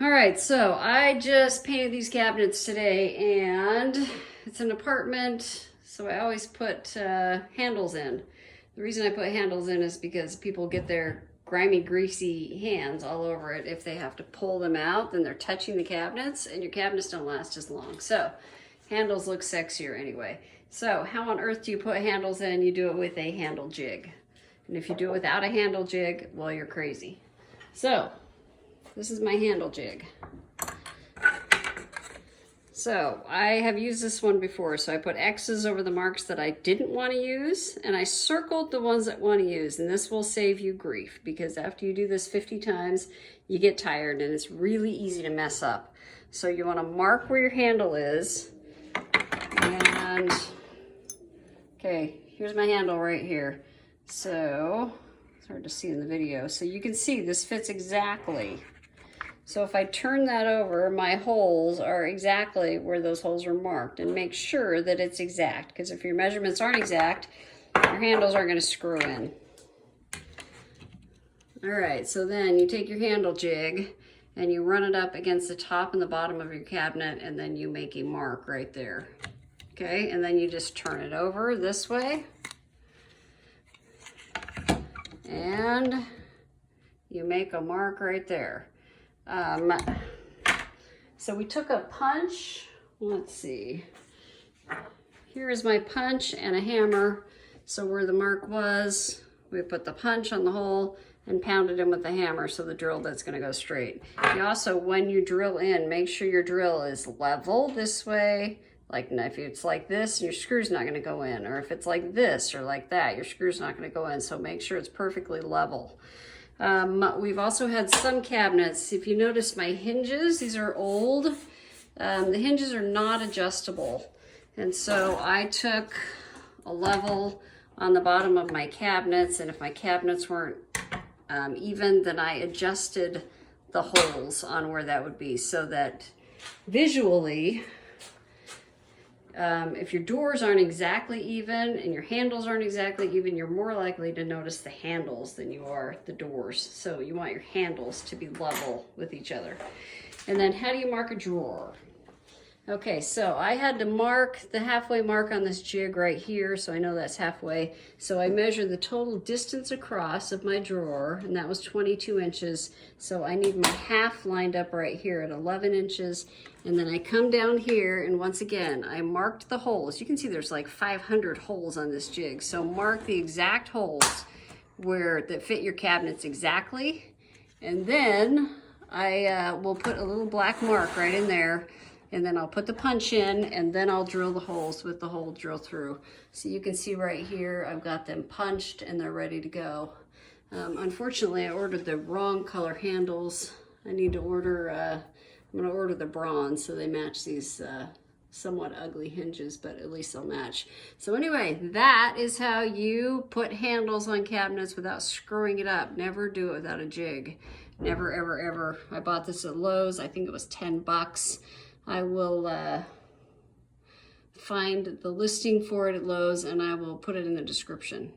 All right, so I just painted these cabinets today, and it's an apartment, so I always put handles in. The reason I put handles in is because people get their grimy, greasy hands all over it. If they have to pull them out, then they're touching the cabinets, and your cabinets don't last as long. So handles look sexier anyway. So how on earth do you put handles in? You do it with a handle jig. And if you do it without a handle jig, well, you're crazy. So this is my handle jig. So I have used this one before, so I put X's over the marks that I didn't want to use, and I circled the ones that want to use, and this will save you grief, because after you do this 50 times, you get tired, and it's really easy to mess up. So you want to mark where your handle is, and okay, here's my handle right here. So it's hard to see in the video. So you can see this fits exactly. So if I turn that over, my holes are exactly where those holes are marked, and make sure that it's exact, because if your measurements aren't exact, your handles aren't going to screw in. All right, so then you take your handle jig and you run it up against the top and the bottom of your cabinet, and then you make a mark right there. Okay, and then you just turn it over this way. And you make a mark right there. So we took a punch, let's see, here is my punch and a hammer. So where the mark was, we put the punch on the hole and pounded in with the hammer, so the drill bit's gonna go straight. You also, when you drill in, make sure your drill is level this way. Like if it's like this, your screw's not gonna go in, or if it's like this or like that, your screw's not gonna go in, so make sure it's perfectly level. We've also had some cabinets. If you notice my hinges, these are old. The hinges are not adjustable. And so I took a level on the bottom of my cabinets, and if my cabinets weren't even, then I adjusted the holes on where that would be, so that visually, if your doors aren't exactly even and your handles aren't exactly even, you're more likely to notice the handles than you are the doors. So you want your handles to be level with each other. And then how do you mark a drawer? Okay, so I had to mark the halfway mark on this jig right here, so I know that's halfway. So I measured the total distance across of my drawer, and that was 22 inches. So I need my half lined up right here at 11 inches. And then I come down here, and once again, I marked the holes. You can see there's like 500 holes on this jig. So mark the exact holes that fit your cabinets exactly. And then I will put a little black mark right in there. And then I'll put the punch in, and then I'll drill the holes with the hole drill through. So you can see right here, I've got them punched and they're ready to go. Unfortunately, I ordered the wrong color handles. I need to order, I'm gonna order the bronze so they match these somewhat ugly hinges, but at least they'll match. So anyway, that is how you put handles on cabinets without screwing it up. Never do it without a jig. Never, ever, ever. I bought this at Lowe's. I think it was 10 bucks. I will find the listing for it at Lowe's, and I will put it in the description.